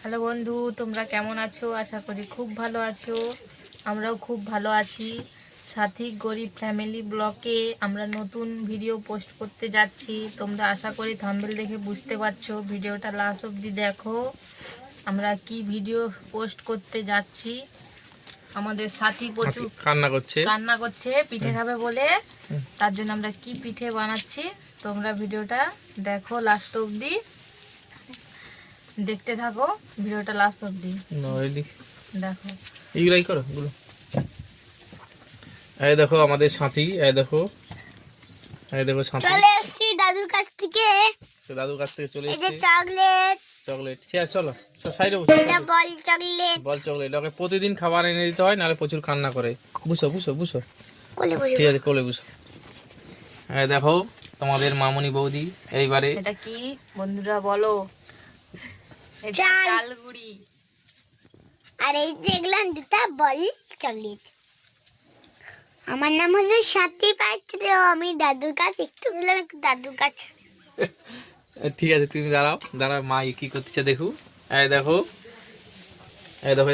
Hello বন্ধু, তোমরা কেমন আছো? আশা করি খুব ভালো আছো। আমরাও খুব ভালো আছি। সাথী গরিব ফ্যামিলি ব্লকে আমরা নতুন ভিডিও পোস্ট করতে যাচ্ছি। তোমরা আশা করি থাম্বনেল দেখে বুঝতে পারছো। ভিডিওটা লাস্ট অবধি দেখো আমরা কি ভিডিও পোস্ট করতে যাচ্ছি। আমাদের সাথী প্রচুর কান্না করছে পিঠে খাবে বলে। তার জন্য আমরা কি পিঠে বানাচ্ছি তোমরা ভিডিওটা দেখো লাস্ট অবধি। দেখতে থাকো ভিডিওটা লাস্ট অবধি। দেখো এইগুলাই করো গুলো। এই দেখো আমাদের সাথী, এই দেখো সাথী চলে এসেছি দাদুর কাছ থেকে। চলে এই এসেছি। যে চকলেট চলো সাইডে বসো। এটা বল চকলেট ওকে প্রতিদিন খাবার এনে দিতে হয়, নাহলে প্রচুর কান্না করে। বুঝো কোলে ঠিক আছে, কোলে বুঝো। এই দেখো তোমাদের মামুনি বৌদি। এইবারে এটা কি বন্ধুরা বলো? এটা চাল। চালগুড়ি। আর এই যে এগুলান দুটা বল চকলেট। আমার নাম হলো সাথী পাত্র। আমি দাদুর কাছ একটু গেলাম, একটু দাদুর কাছ। ঠিক আছে, তুমি দাঁড়াও মা কি করতেছে দেখো। এই দেখো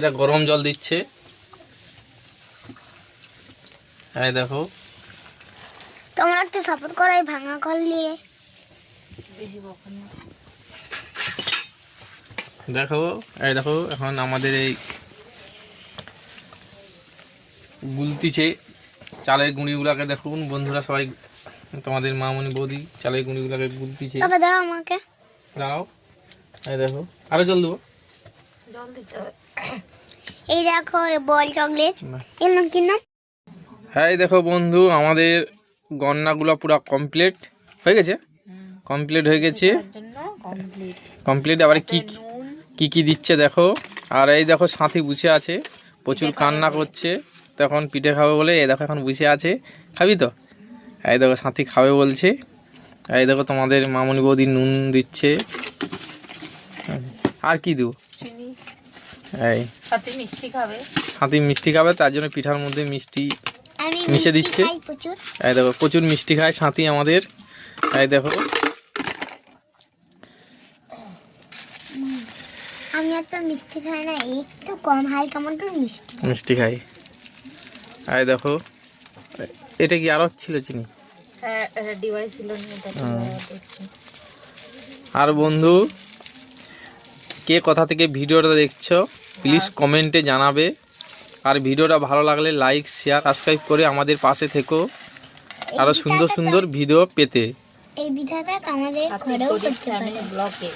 এটা গরম জল দিচ্ছে। এই দেখো তোমরা একটু সাপোর্ট করো এই ভাঙা কল নিয়ে। দেখো এখন আমাদের এই গুলতিছে চালের গুঁড়িগুলাকে। দেখুন বন্ধুরা সবাই, তোমাদের মামুনি বৌদি চালের গুঁড়িগুলাকে গুলতিছে। তবে দাও আমাকে। দাও, এই দেখো আরো জল দেবো। জল দিতে হবে। এই দেখো বল চকলেট। এর নাম কি নাম? হ্যাঁ এই দেখো বন্ধু, আমাদের গন্নাগুলো পুরো কমপ্লিট হয়ে গেছে। কমপ্লিট আবার কি দিচ্ছে দেখো। আর এই দেখো সাথী বসে আছে, প্রচুর কান্না করছে। তখন পিঠে খাবে বলে এই দেখো এখন বসে আছে। খাবি তো? এই দেখো সাথী খাবে বলছে। এই দেখো তোমাদের মামুনি বৌদি নুন দিচ্ছে। আর কি দেবো? এই সাথী মিষ্টি খাবে, তার জন্য পিঠার মধ্যে মিষ্টি মিশে দিচ্ছে। এই দেখো প্রচুর মিষ্টি খায় সাথী আমাদের। এই দেখো আমি এত মিষ্টি খাই না, একটু কম হালকা মতো মিষ্টি খাই। এই দেখো এটা কি আরো ছিল চিনি? হ্যাঁ ডিভাইস ছিল না। আর বন্ধু কে কোথা থেকে ভিডিওটা দেখছো প্লিজ কমেন্টে জানাবে। আর ভিডিওটা ভালো লাগলে লাইক শেয়ার সাবস্ক্রাইব করে আমাদের পাশে থেকো আরো সুন্দর সুন্দর ভিডিও পেতে। এই পিঠাটা আমাদের ঘরেও করতে পারো। ব্লকে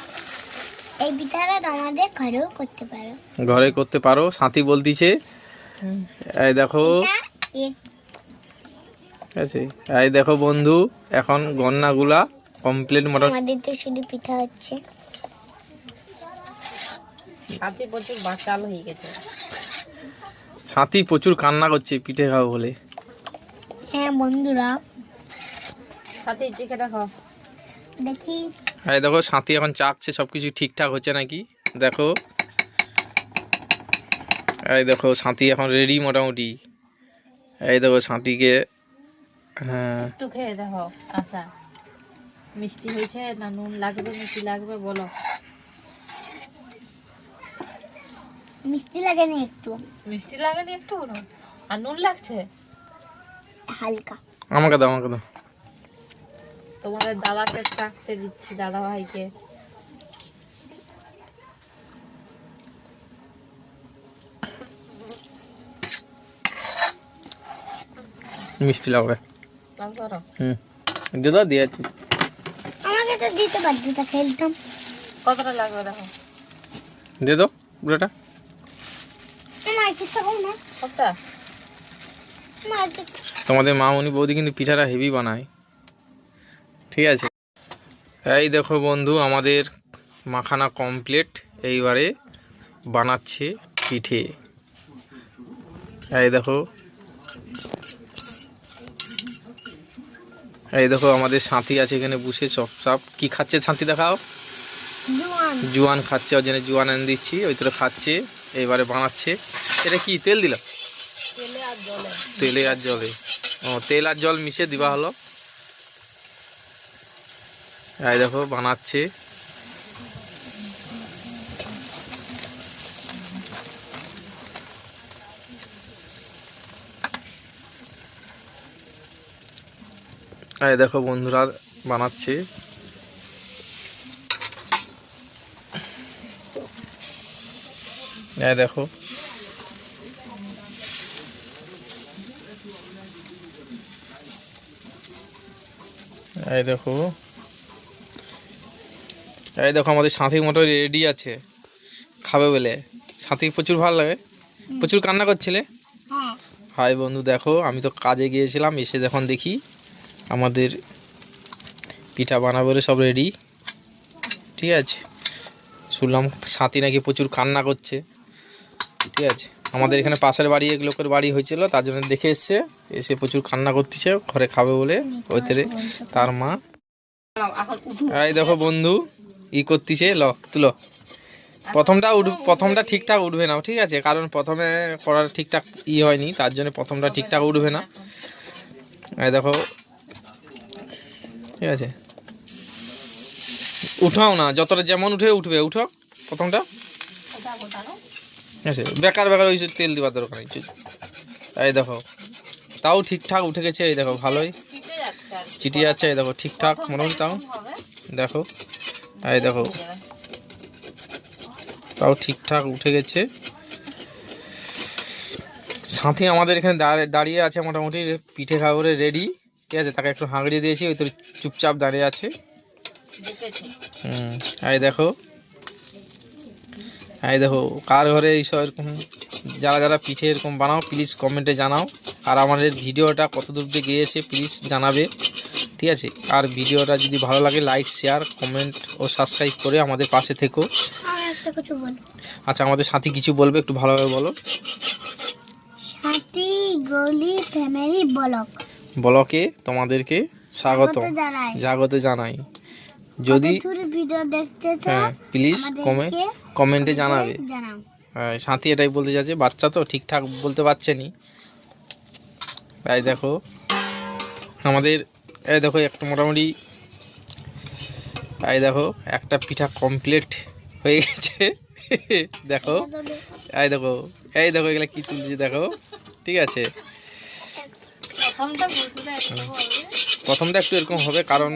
এই পিঠাটা আমাদের ঘরেও করতে পারো। ঘরে করতে পারো সাথী বলতিছে। এই দেখো আছে। এই দেখো বন্ধু এখন গন্নাগুলা কমপ্লিট। আমাদের তো শুধু পিঠা হচ্ছে। সাথী প্রচুর বাচাল হয়ে গেছে। সাথী প্রচুর কান্না করছে পিঠে খাবো বলে। হ্যাঁ বন্ধুরা সাথী চিকেটা খাও দেখি। এই দেখো সাথী এখন চাকছে সবকিছু ঠিকঠাক হচ্ছে নাকি দেখো। এই দেখো সাথী এখন রেডি মোটামুটি। এই দেখো সাথীকে একটু খেয়ে দেখো। আচ্ছা মিষ্টি হয়েছে না নুন লাগবে মিষ্টি লাগবে বলো? মিষ্টি লাগেনি একটু। মিষ্টি লাগেনি একটু? আর নুন লাগছে হালকা। আমাকে দাও তোমাদের দাদাকে চাকতে দিচ্ছি, দাদা ভাইকে। মিষ্টি লাগবে। দিয়েছি আমাকে তো দিতে পারছি, তা খেলতাম। কতটা লাগবে দেখো। দিয়ে দাও পুরোটা। আমার কিছু খাও না সবটা। তোমাদের মামুনি বৌদি কিন্তু পিঠাটা হেভি বানায়। ঠিক আছে। এই দেখো বন্ধু আমাদের মাখানা কমপ্লিট। এইবারে বানাচ্ছে পিঠে। এই দেখো আমাদের সাথী আছে এখানে বসে চপচাপ কি খাচ্ছে। সাথী দেখাও। জোয়ান খাচ্ছে, ওর জন্য জোয়ান এনে দিচ্ছি, ওই তো খাচ্ছে। এইবারে বানাচ্ছে। এটা কি তেল দিলাম? তেলে আর জলে। ও তেল আর জল মিশিয়ে দিবা হলো। এই দেখো বানাচ্ছে। এই দেখো বন্ধুরা বানাচ্ছে। এই দেখো এই দেখো এই দেখো আমাদের সাথী মোটর রেডি আছে খাবে বলে। সাথী প্রচুর ভালো লাগে, প্রচুর কান্না করছিলে। হ্যাঁ হাই বন্ধু দেখো, আমি তো কাজে গিয়েছিলাম, এসে যখন দেখি আমাদের পিঠা বানাবে বলে সব রেডি। ঠিক আছে, শুনলাম সাথী নাকি প্রচুর কান্না করছে। ঠিক আছে, আমাদের এখানে পাশের বাড়ি এক লোকের বাড়ি হয়েছিল, তার জন্য দেখে এসছে, এসে প্রচুর কান্না করতেছে ঘরে খাবে বলে। ওইতে তার মা। এই দেখো বন্ধু ই করতেছে, তুলো। প্রথমটা ঠিকঠাক উঠবে না, ঠিক আছে, কারণ প্রথমে করার ঠিকঠাক হয়নি, তার জন্য প্রথমটা ঠিকঠাক উঠবে না। এই দেখো, ঠিক আছে, উঠাও না, যতটা যেমন উঠবে উঠো প্রথমটা। ঠিক আছে, বেকার ওই তেল দিবার দরকার নেই। এই দেখো তাও ঠিকঠাক উঠে গেছে। এই দেখো ভালোই চিটি যাচ্ছে। এই দেখো ঠিকঠাক মোটামুটি তাও দেখো। এই দেখো তাও ঠিকঠাক উঠে গেছে। সাথী আমাদের এখানে দাঁড়িয়ে আছে, মোটামুটি পিঠে খাবারে রেডি। ঠিক আছে, তাকে একটু হাঁকড়িয়ে দিয়েছি, ওই তো চুপচাপ দাঁড়িয়ে আছে। এই দেখো, এই দেখো কার ঘরে এইসব এরকম যারা যারা পিঠে এরকম বানাও প্লিজ কমেন্টে জানাও। আর আমাদের ভিডিওটা কত দূর দিয়ে গিয়েছে প্লিজ জানাবে। ঠিক আছে, আর ভিডিওটা যদি ভালো লাগে লাইক শেয়ার কমেন্ট ও সাবস্ক্রাইব করে আমাদের পাশে থেকো। আচ্ছা, আমাদের সাথী কিছু বলবে, একটু ভালোভাবে বলো। সাথী গলি ফ্যামিলি ব্লকে তোমাদেরকে স্বাগত জানাই। যদি ভিডিও দেখতে হ্যাঁ প্লিজ কমেন্টে জানাবে। জানাও। সাথী এটাই বলতে চাচ্ছে, বাচ্চা তো ঠিকঠাক বলতে পারছে নি। এই দেখো আমাদের, এই দেখো একটা মোটামুটি, এই দেখো একটা পিঠা কমপ্লিট হয়ে গেছে। দেখো এই দেখো, এই দেখো এগুলা কি তুলছি দেখো। ঠিক আছে, প্রথমটা একটু এরকম হবে, কারণ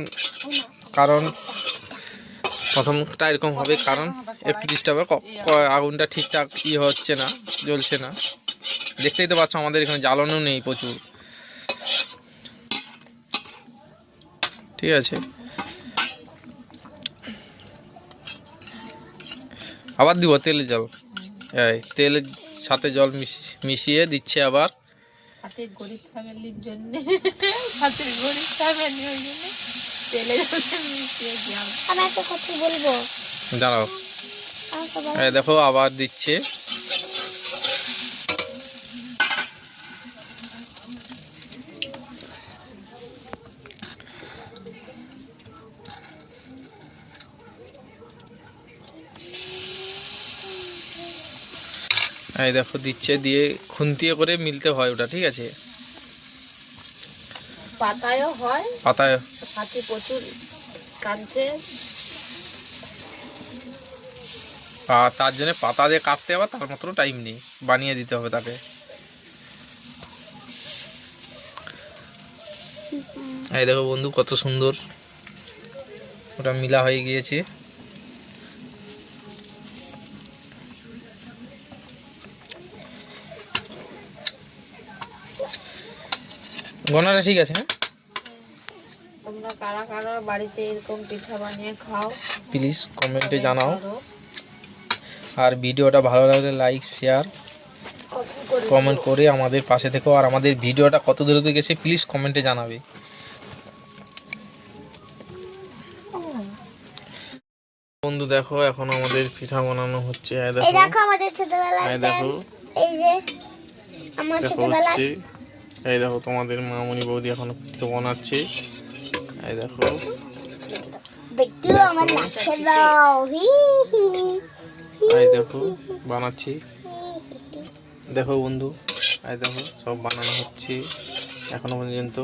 প্রথমটা এরকম হবে কারণ একটু ডিস্টার্ব হবে, আগুনটা ঠিকঠাক হচ্ছে না, জ্বলছে না। দেখতেই তো পাচ্ছ আমাদের এখানে জ্বালানো নেই প্রচুর। ঠিক আছে, আবার দিব তেলের জল। এই তেলের সাথে জল মিশিয়ে দিচ্ছে আবার। হাতের গরিব ফ্যামিলির জন্য, হাতের গরিব ফ্যামিলির জন্য তেলের সাথে মিশিয়ে দিলাম। আমি একটা কথা বলবো, দাঁড়াও। এই দেখো আবার দিচ্ছে। এই দেখো দিচ্ছে, দিয়ে খুন্তিয়ে করে মিলতে হয় ওটা। ঠিক আছে, পাতায়ও হয়, পাতায় সাথে প্রচুর কাটছে। আর তার জন্য পাতা দিয়ে কাটতে হবে, তার মতো টাইম নেই, বানিয়ে দিতে হবে তাকে। এই দেখো বন্ধু কত সুন্দর ওটা মিলা হয়ে গিয়েছে। গনাটা ঠিক আছে। হ্যাঁ, তোমরা কারা কারা বাড়িতে এরকম পিঠা বানিয়ে খাও প্লিজ কমেন্টে জানাও। আর ভিডিওটা ভালো লাগলে লাইক শেয়ার কমেন্ট করে আমাদের পাশে থেকো। আর আমাদের ভিডিওটা কত দূর গেছে প্লিজ কমেন্টে জানাবে। বন্ধু দেখো এখন আমাদের পিঠা বানানো হচ্ছে। এই দেখো আমাদের ছোটবেলায়, এই দেখো, এই যে আমার দেখো ছোটবেলায়, হচ্ছে। এই দেখো তোমাদের মামনি বৌদি এখন পিঠা বানাচ্ছে। এই দেখো বেটু আমার নাচে দাও, হি হি এই দেখো বানাচ্ছি। দেখো বন্ধু, এই দেখো সব বানানো হচ্ছে এখনো পর্যন্ত।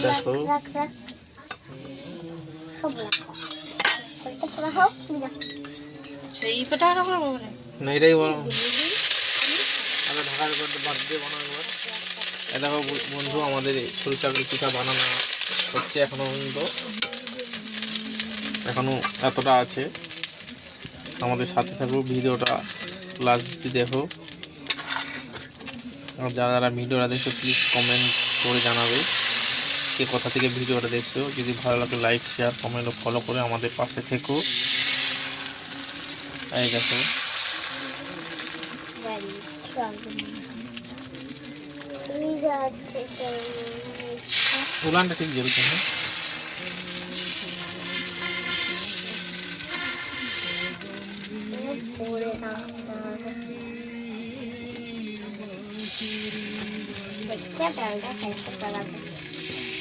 দেখো সেই পিঠা না, এটাই বলো। ঢাকার উপর বাদ দিয়ে বানাবো। এই দেখো বন্ধু, আমাদের এই সরু চাকরি পিঠা বানানো হচ্ছে এখনো পর্যন্ত, এখনো এতটা আছে। আমাদের সাথে থাকো, ভিডিওটা লাস্ট অবধি দেখো। আর যারা যারা ভিডিওটা দেখছো প্লিজ কমেন্ট করে জানাবে কে কোথা থেকে ভিডিওটা দেখছো। যদি ভালো লাগে লাইক শেয়ার কমেন্ট ও ফলো করে আমাদের পাশে থেকো। এই দেখো উলানটা ঠিক যেরকম না,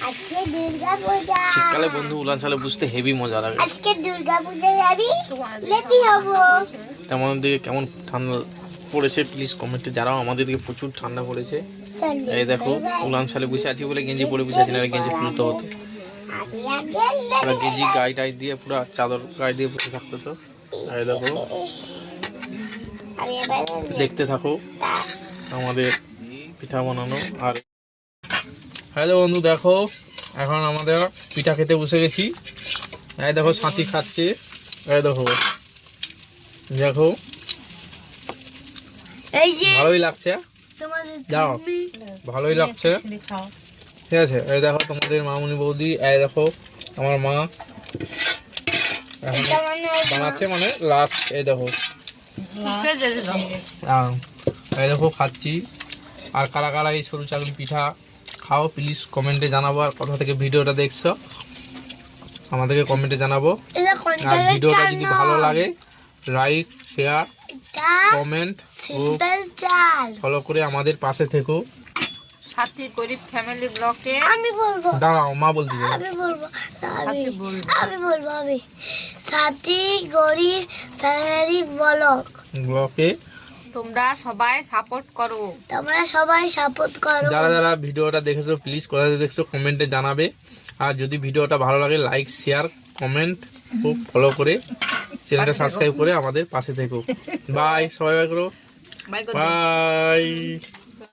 আজকে দুর্গা পূজা, শীতকালে বন্ধু উলান চালে বুঝতে হেভি মজা লাগে। আজকে দুর্গা পূজা যাবি, লেটি হবো। তেমন দিকে কেমন ঠান্ডা পড়েছে প্লিজ কমেন্টে জানাও। আমাদের দিকে প্রচুর ঠান্ডা পড়েছে। এই দেখো উলান সালে বসে আছি বলে গেঞ্জি পরে বসে আছি, না গেঞ্জি খুলতে হতো। পুরো গেঞ্জি গায়ে টাই দিয়ে পুরো চাদর গায়ে দিয়ে বসে থাকতো তো। এই দেখো দেখতে থাকো আমাদের পিঠা বানানো। আর হ্যালো বন্ধু, দেখো এখন আমাদের পিঠা খেতে বসে গেছি। এই দেখো সাথী খাচ্ছে, এই দেখো দেখো এই যে ভালোই লাগছে, তোমাদের যাও ভালোই লাগছে, খাও। ঠিক আছে। এই দেখো তোমাদের মামুনি বৌদি, এই দেখো আমার মা এখন এটা মানে বানাচ্ছে, মানে লাস্ট। এই দেখো এই দেখো খাচ্ছি। আর কারা কারা এই সরু চাকলি পিঠা খাও প্লিজ কমেন্টে জানাবো। আর কোথা থেকে ভিডিওটা দেখছো আমাদেরকে কমেন্টে জানাবো। এটা আর কন্টাক্ট ভিডিওটা যদি ভালো লাগে লাইক শেয়ার এটা কমেন্ট ও সিম্পল চাল। ফলো করে আমাদের পাশে থেকো। সাথী গরিব ফ্যামিলি ব্লকে আমি বলবো, দাঁড়াও মা বলতে চাই। আমি বলবো, আমি সাথী বলবো। আমি বলবো, আমি সাথী গরিব ফ্যামিলি ব্লগ। ব্লকে তোমরা সবাই সাপোর্ট করো। তোমরা সবাই সাপোর্ট করো। যারা যারা ভিডিওটা দেখেছো প্লিজ কোথা থেকে দেখছো কমেন্টে জানাবে। আর যদি ভিডিওটা ভালো লাগে লাইক শেয়ার কমেন্ট ও ফলো করে চ্যানেলটা সাবস্ক্রাইব করে আমাদের পাশে থেকো। বাই, সবাই বাই করো, বাই বাই।